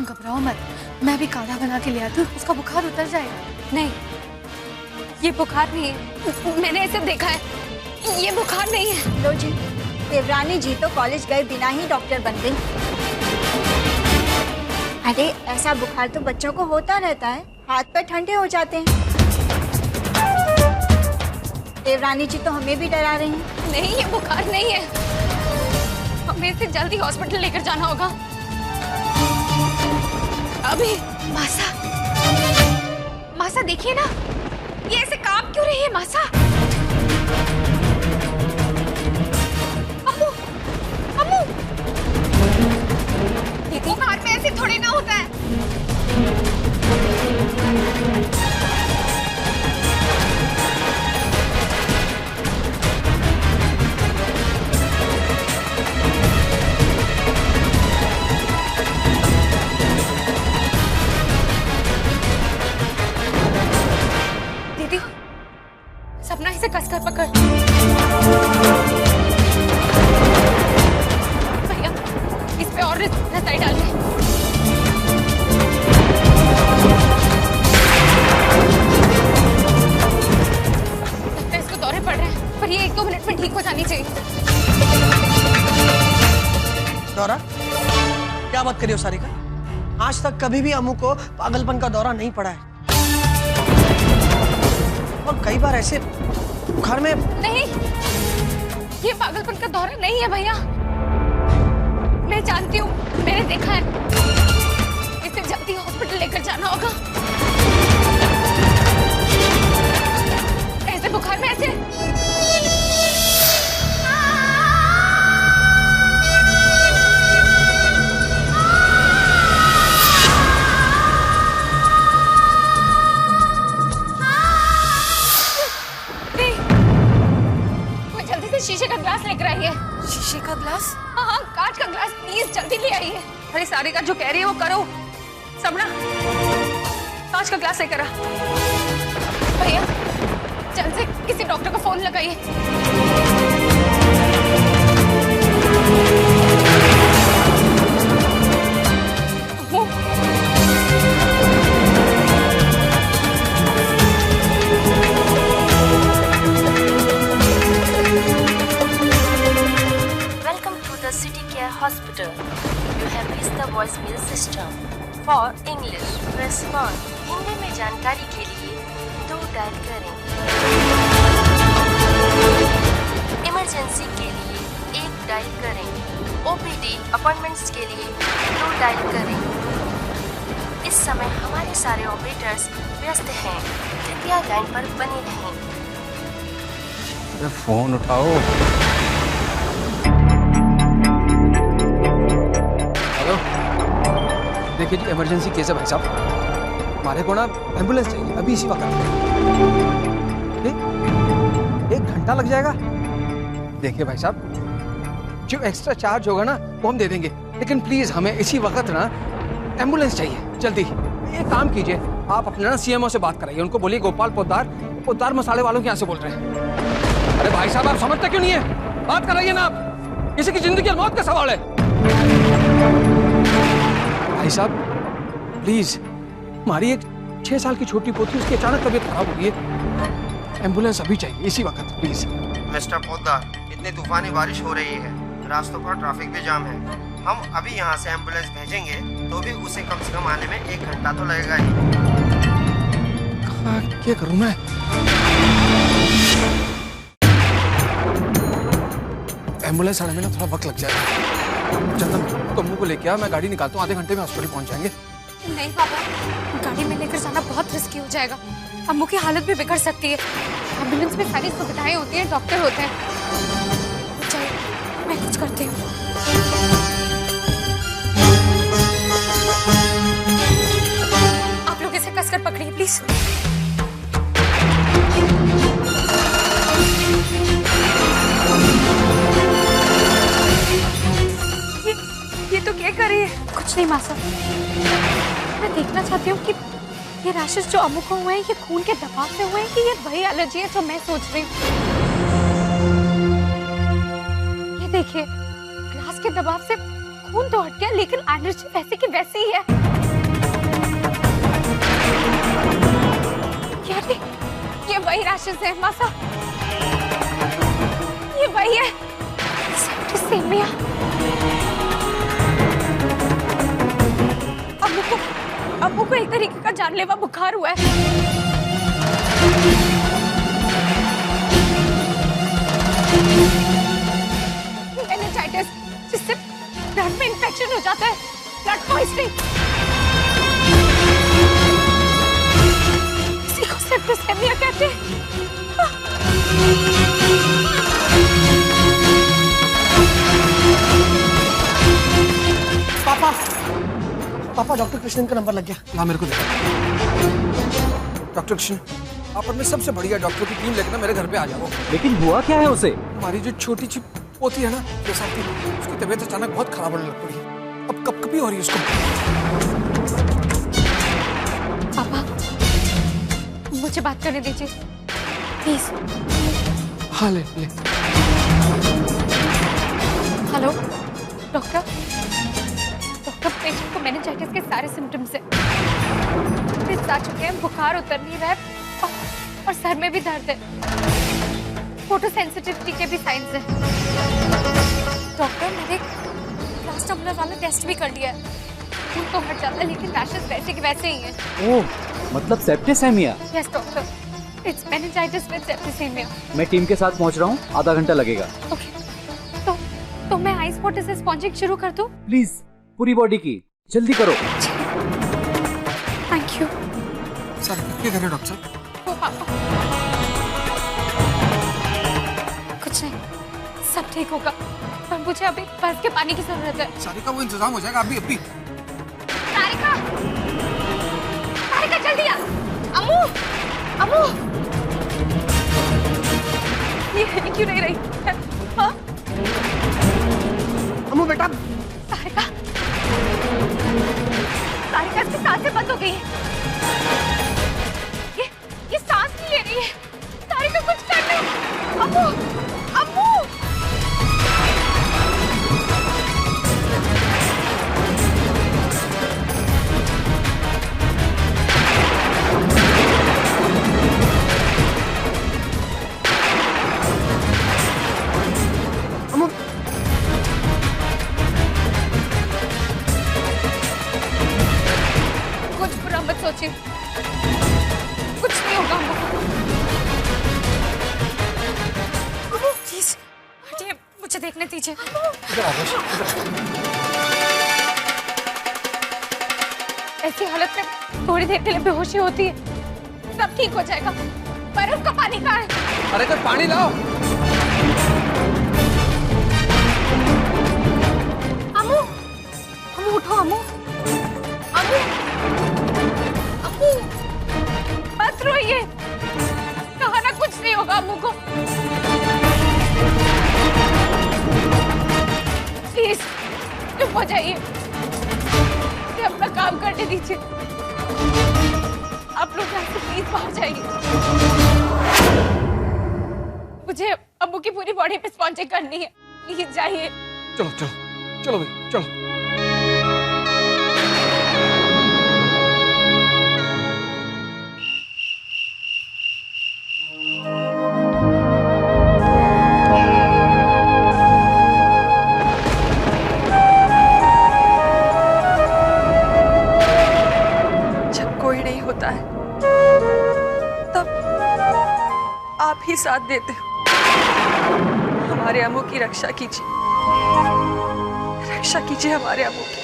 घबराओ मत, मैं भी काढ़ा बना के ले आती हूँ, उसका बुखार उतर जाएगा। नहीं, ये बुखार नहीं है, मैंने ऐसे देखा है, ये बुखार नहीं है। लो जी, देवरानी जी तो कॉलेज गए बिना ही डॉक्टर बन गई। अरे ऐसा बुखार तो बच्चों को होता रहता है, हाथ पैर ठंडे हो जाते हैं। देवरानी जी तो हमें भी डरा रही हैं। नहीं, ये बुखार नहीं है, हमें इसे जल्दी हॉस्पिटल लेकर जाना होगा अभी। मासा, मासा देखिए ना, ये ऐसे कांप क्यों रही है मासा? अम्मू, अम्मू, ये बुखार में ऐसे थोड़ी ना होता है। दीदी, सपना इसे कसकर पकड़। भैया, इस पे और रसाई डाल दे। लगता है इसको दौरे पड़ रहे हैं, पर ये 1-2 मिनट में ठीक हो जानी चाहिए। दौरा? क्या बात करी हो सारिका? आज तक कभी भी अम्मू को पागलपन का दौरा नहीं पड़ा है, और कई बार ऐसे बुखार में। नहीं, ये पागलपन का दौरा नहीं है भैया, मैं जानती हूँ, मैंने देखा है। इसे जल्दी हॉस्पिटल लेकर जाना होगा। ऐसे बुखार में ऐसे शीशे का ग्लास लेकर आई है। शीशे का ग्लास? हाँ, कांच का ग्लास, प्लीज जल्दी ले आई है। अरे सारिका जो कह रही है वो करो। सपना, कांच का ग्लास लेकर आ। भैया, जल्द से किसी डॉक्टर को फोन लगाइए। Hospital. You have reached the voicemail system. For English, press 1. Hindi में जानकारी के लिए 2 डायल करें। इमरजेंसी के लिए 1 डायल करें। OPD अपॉइंटमेंट्स के लिए 2 डायल करें। इस समय हमारे सारे ऑपरेटर्स व्यस्त हैं, कृपया लाइन पर बने रहें। फोन उठाओ। देखिए जी, इमरजेंसी केस है भाई साहब, हमारे को ना एम्बुलेंस चाहिए अभी इसी वक्त। 1 घंटा लग जाएगा। देखिए भाई साहब, जो एक्स्ट्रा चार्ज होगा ना वो हम दे देंगे, लेकिन प्लीज हमें इसी वक्त ना एम्बुलेंस चाहिए जल्दी। एक काम कीजिए, आप अपने ना CMO से बात कराइए, उनको बोलिए गोपाल पोद्दार मसाले वालों के यहाँ से बोल रहे हैं। अरे भाई साहब, आप समझते क्यों नहीं है? बात कराइए ना, आप किसी की जिंदगी और मौत का सवाल है। भाई साहब प्लीज, हमारी एक 6 साल की छोटी पोती, उसकी अचानक तबीयत खराब हो गई है, एम्बुलेंस अभी चाहिए इसी वक्त प्लीज। मिस्टर पोद्दार, इतनी तूफानी बारिश हो रही है, रास्तों पर ट्रैफिक भी जाम है। हम अभी यहाँ से एम्बुलेंस भेजेंगे तो भी उसे कम से कम आने में 1 घंटा तो लगेगा ही। क्या करूँ मैं? एम्बुलेंस आने में ना थोड़ा वक्त लग जाएगा। चंदन, तुम अम्मू को लेके आ, मैं गाड़ी निकालता हूँ, आधे घंटे में हॉस्पिटल पहुँच जाएंगे। नहीं पापा, गाड़ी में लेकर जाना बहुत रिस्की हो जाएगा, अम्मू की हालत भी बिगड़ सकती है। एम्बुलेंस में सारी सुविधाएं होती हैं, डॉक्टर होते हैं। चलो मैं कुछ करती हूँ। आप लोग इसे कसकर पकड़िए प्लीज। ये तो क्या कर रही है? कुछ नहीं मासा, मैं देखना चाहती हूँ कि ये रैशेस जो अम्मू को हुए हैं, ये खून के दबाव से हुए हैं कि ये वही एलर्जी है जो मैं सोच रही हूँ। ये देखिए, ग्लास के दबाव से खून तो हट गया, लेकिन एनर्जी वैसे की वैसी ही है। ये वही रैशेस है मासा, ये वही है सेप्टिसेमिया। अम्मू को एक तरीके का जानलेवा बुखार हुआ है। मेनिंजाइटिस, जिससे ब्लड में इंफेक्शन हो जाता है, ब्लड पॉइजनिंग। इसी को सेप्टिसेमिया कहते हैं। पापा पापा, डॉक्टर कृष्णन का नंबर लग गया। ला मेरे को दे। डॉक्टर कृष्ण, आप अपने सबसे बढ़िया डॉक्टर की टीम लेकर ना मेरे घर पे आ जाओ। लेकिन हुआ क्या है उसे? हमारी जो छोटी सी पोती है ना, बेसाती, उसकी तबीयत अचानक बहुत खराब होने लग पड़ी। अब कपकपी हो रही है उसको। पापा, मुझे बात करने दीजिए प्लीज। हाँ ले। हेलो डॉक्टर, पेशेंट को मेनिंजाइटिस के सारे सिम्टम्स हैं। फिट्स आ चुके हैं, बुखार उतर नहीं रहा है और सर में भी दर्द है। फोटो सेंसिटिविटी के भी साइंस हैं। डॉक्टर, मैंने क्लास टम्बलर वाला टेस्ट भी कर लिया है। खून तो हट जाता है, लेकिन रैशेस वैसे के वैसे ही हैं। ओह, मतलब septicaemia. Yes doctor, it's meningitis with septicaemia. मैं टीम के साथ पहुंच रहा हूँ, आधा घंटा लगेगा। ओके, तो मैं आइस वाटर से स्पॉन्जिंग शुरू कर दूं? प्लीज, पूरी बॉडी की, जल्दी करो। Thank you. सर क्या कर रहे हो डॉक्टर साहब? ओ पापा, कुछ नहीं, सब ठीक होगा, पर मुझे अभी बर्फ के पानी की जरूरत है। सारिका, वो इंतजाम हो जाएगा अभी। सारिका, जल्दी आ। अम्मू, ये क्यों नहीं रही? हाँ? अम्मू बेटा। सारिका, इसकी सांसें बंद हो गई हैं। ये सांस नहीं ले रही है। सारिका, कुछ कर लो। अम्मू। कुछ बुरा मत सोचिए, कुछ नहीं होगा हमको। प्लीज हटिए, मुझे देखने दीजिए। ऐसी हालत में थोड़ी देर के लिए बेहोशी होती है, सब ठीक हो जाएगा। बर्फ का पानी कहाँ है? अरे कोई पानी लाओ। अम्मू उठो। अम्मू, मत रोइए, कहा ना कुछ नहीं होगा अम्मू को। प्लीज चुप हो जाइए, अपना काम करने दीजिए। आप लोग यहाँ से प्लीज बाहर जाइए। मुझे अम्मू की पूरी बॉडी पे स्पॉन्जिंग करनी है, प्लीज जाइए। चलो भाई, चलो। जब कोई नहीं होता है तब आप ही साथ देते हो। हमारे अम्मू की रक्षा कीजिए, हमारे अम्मू की।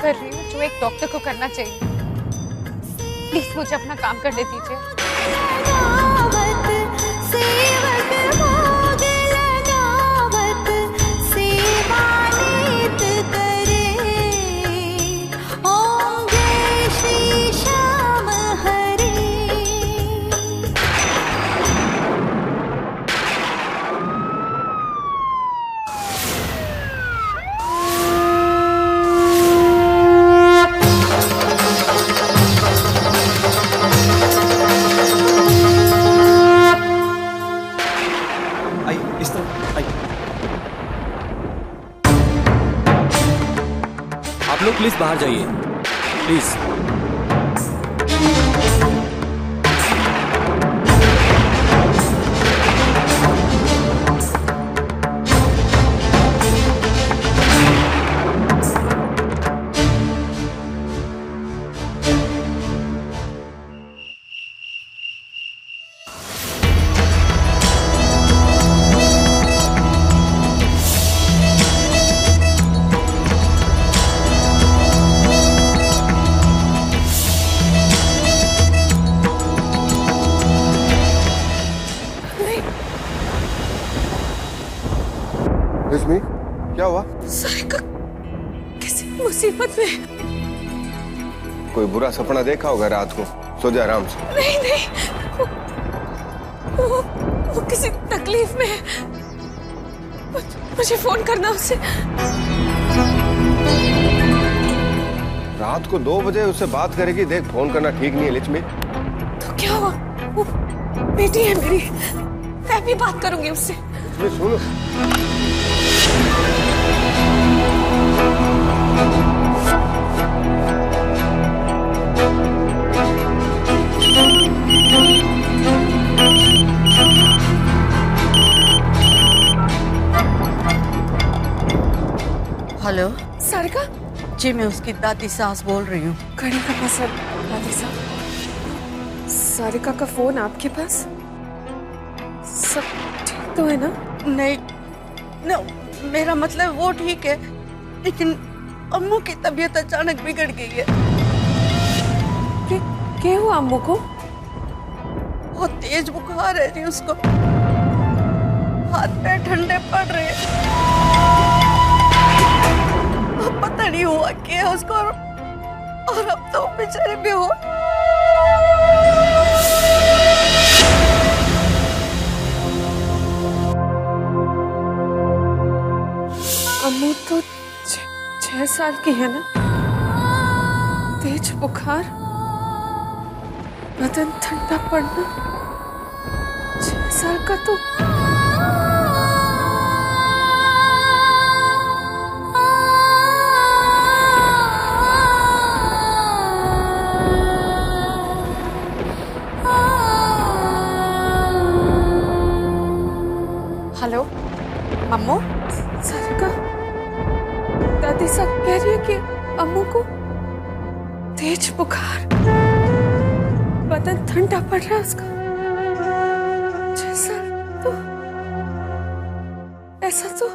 कर रही हूँ जो एक डॉक्टर को करना चाहिए। प्लीज मुझे अपना काम करने दीजिए। आप लोग प्लीज बाहर जाइए, प्लीज। रश्मि, क्या हुआ? सारिका किसी मुसीबत में। कोई बुरा सपना देखा होगा रात को, सो जा आराम से। नहीं नहीं, वो किसी तकलीफ में है। मुझे फोन करना उसे। रात को 2 बजे उससे बात करेगी, देख फोन करना ठीक नहीं है लक्ष्मी। तो क्या हुआ? वो बेटी है मेरी, मैं भी बात करूंगी उससे। सुनो, हेलो सारिका जी, मैं उसकी दादी सास बोल रही हूँ। घड़ी का पास है दादी साहब। सारिका का फोन आपके पास? सब ठीक तो है ना? नहीं न, मेरा मतलब वो ठीक है, लेकिन अम्मू की तबीयत अचानक बिगड़ गई है। क्या हुआ अम्मू को? बहुत तेज बुखार है जी उसको, हाथ पैर ठंडे पड़ रहे हैं। अब पता नहीं हुआ क्या है उसको, और अब तो बेचारे बेहोश। अम्मू तो 6 साल की है ना? तेज बुखार, बदन ठंडा पड़ना, 6 साल का तो। हेलो अम्मू। सारिका दादी साहब कह रही है कि अम्मू को तेज बुखार, बदन ठंडा पड़ रहा है उसका। 6 साल तो ऐसा तो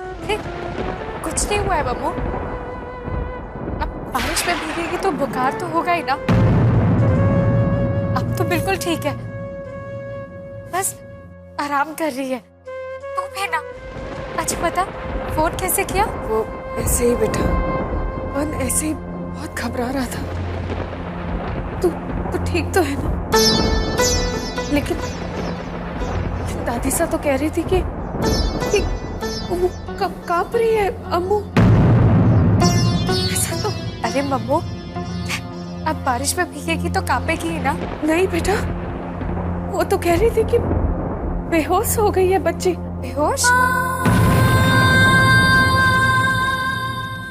कुछ नहीं हुआ है मम्मू। अब बारिश में भीगेगी तो बुखार तो होगा ही ना। अब तो बिल्कुल ठीक है, बस आराम कर रही है। तू भी ना। अच्छा पता फोन कैसे किया? वो ऐसे ही बेटा, मन ऐसे ही बहुत घबरा रहा था। तू ठीक तो है ना? लेकिन दादी सा तो कह रही थी कि वो कांप रही है अम्मू। ऐसा तो। अरे मम्मू, अब बारिश में भीगेगी तो कांपेगी ही ना। नहीं बेटा, वो तो कह रही थी कि बेहोश हो गई है बच्ची। बेहोश?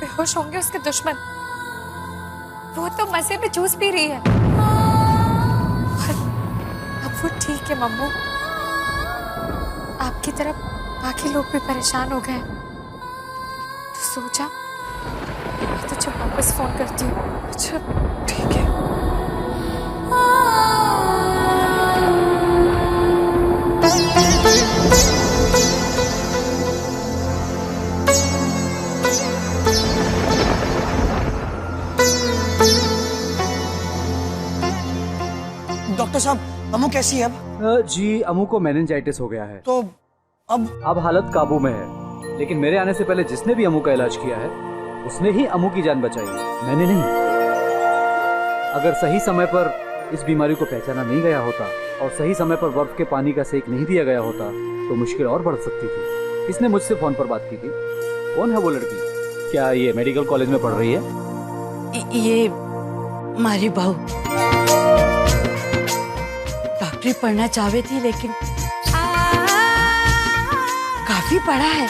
बेहोश होंगे उसके दुश्मन। वो तो मजे में जूस पी रही है। अब वो ठीक है मम्मू। आपकी तरफ बाकी लोग भी परेशान हो गए, तो सोचा मैं तुझे वापस फोन करती हूँ। अच्छा ठीक है। डॉक्टर साहब अम्मू कैसी है अब? जी अमू को मेनिंजाइटिस हो गया है। तो अब हालत काबू में है, लेकिन मेरे आने से पहले जिसने भी अमू का इलाज किया है उसने ही अमू की जान बचाई है, मैंने नहीं। अगर सही समय पर इस बीमारी को पहचाना नहीं गया होता और सही समय पर बर्फ के पानी का सेक नहीं दिया गया होता तो मुश्किल और बढ़ सकती थी। किसने मुझसे फोन पर बात की थी? कौन है वो लड़की? क्या ये मेडिकल कॉलेज में पढ़ रही है? ये मारी बहू डॉक्टरी पढ़ना चाहती थी, लेकिन काफी पढ़ा है।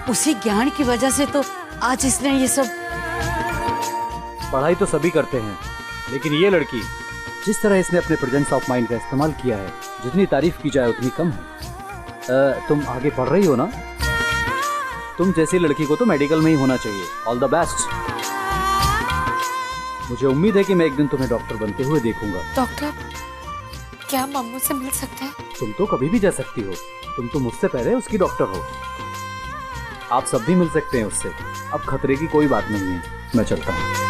उसी ज्ञान की वजह से तो आज इसने ये सब। पढ़ाई तो सभी करते हैं, लेकिन ये लड़की जिस तरह इसने अपने प्रेजेंस ऑफ माइंड का इस्तेमाल किया है, जितनी तारीफ की जाए उतनी कम है। तुम आगे पढ़ रही हो ना? तुम जैसी लड़की को तो मेडिकल में ही होना चाहिए। All the best. मुझे उम्मीद है कि मैं एक दिन तुम्हें डॉक्टर बनते हुए देखूंगा। डॉक्टर, क्या हम अम्मू से मिल सकते हैं? तुम तो कभी भी जा सकती हो, तुम तो मुझसे पहले उसकी डॉक्टर हो। आप सब भी मिल सकते हैं उससे। अब खतरे की कोई बात नहीं है। मैं चलता हूँ।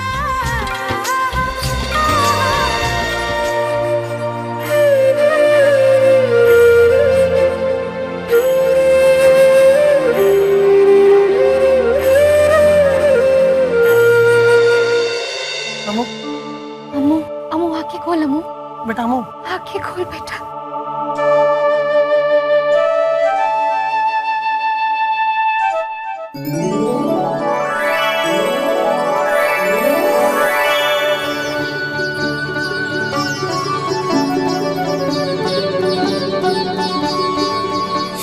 अम्मू, अम्मू, अम्मू आंखें खोल। अम्मू, बेटा अम्मू, आंखें खोल बेटा।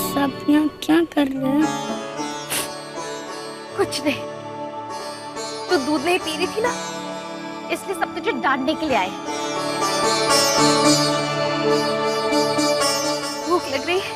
सब यहाँ क्या कर रहे हैं? कुछ नहीं, तू दूध नहीं पी रही थी ना, इसलिए सब तुझे डांटने के लिए आए। भूख लग रही है?